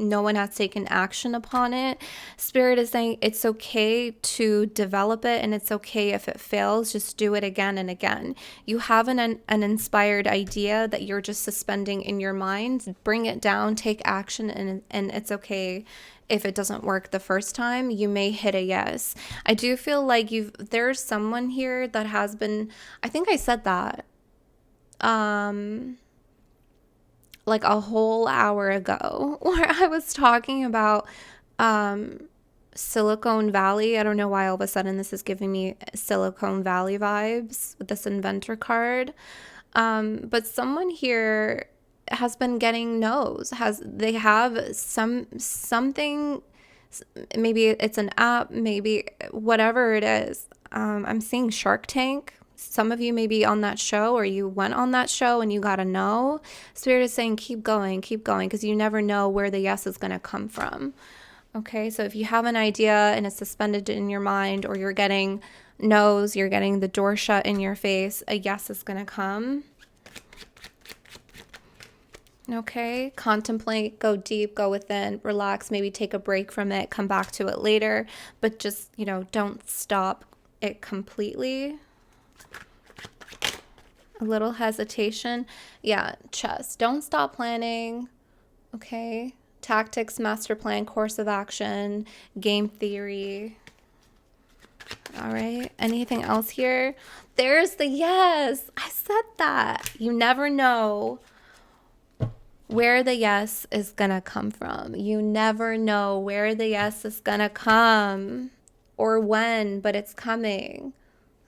no one has taken action upon it. Spirit is saying it's okay to develop it, and it's okay if it fails. Just do it again and again. You have an inspired idea that you're just suspending in your mind. Bring it down, take action, and it's okay if it doesn't work the first time. You may hit a yes. I do feel like there's someone here that has been, I think I said that like a whole hour ago, where I was talking about Silicon Valley. I don't know why all of a sudden this is giving me Silicon Valley vibes with this inventor card. But someone here has been getting no's. They have something, maybe it's an app, maybe whatever it is. I'm seeing Shark Tank. Some of you may be on that show, or you went on that show and you got a no. Spirit is saying keep going, because you never know where the yes is going to come from. Okay, so if you have an idea and it's suspended in your mind, or you're getting no's, you're getting the door shut in your face, a yes is going to come. Okay, contemplate, go deep, go within, relax, maybe take a break from it, come back to it later, but just, don't stop it completely. A little hesitation. Yeah, chess. Don't stop planning. Okay, tactics, master plan, course of action, game theory. All right, anything else here? There's the yes. I said that. You never know where the yes is gonna come from. You never know where the yes is gonna come or when, but it's coming.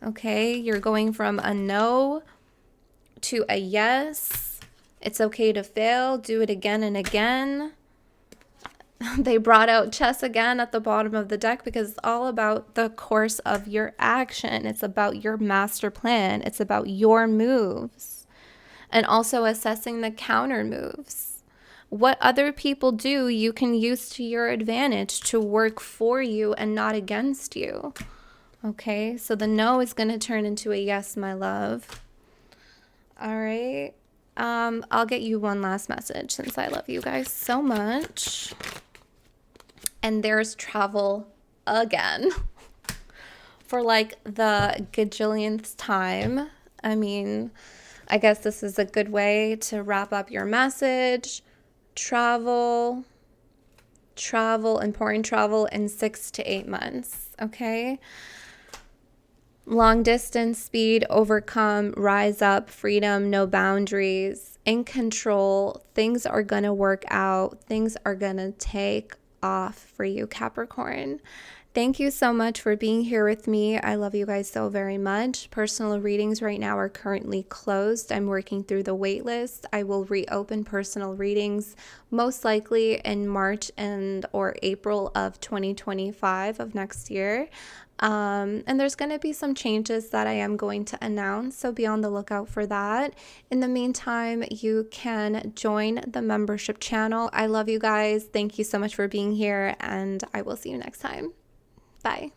Okay, you're going from a no to a yes. It's okay to fail. Do it again and again. They brought out chess again at the bottom of the deck because it's all about the course of your action. It's about your master plan. It's about your moves. And also assessing the counter moves. What other people do, you can use to your advantage to work for you and not against you. Okay, so the no is going to turn into a yes, my love. All right. I'll get you one last message since I love you guys so much. And there's travel again for like the gajillionth time. I mean, I guess this is a good way to wrap up your message. Travel, important travel in 6 to 8 months. Okay. Long distance, speed, overcome, rise up, freedom, no boundaries, in control. Things are going to work out. Things are going to take off for you, Capricorn. Thank you so much for being here with me. I love you guys so very much. Personal readings right now are currently closed. I'm working through the wait list. I will reopen personal readings most likely in March or April of 2025 of next year. And there's going to be some changes that I am going to announce, so be on the lookout for that. In the meantime, you can join the membership channel. I love you guys. Thank you so much for being here, and I will see you next time. Bye.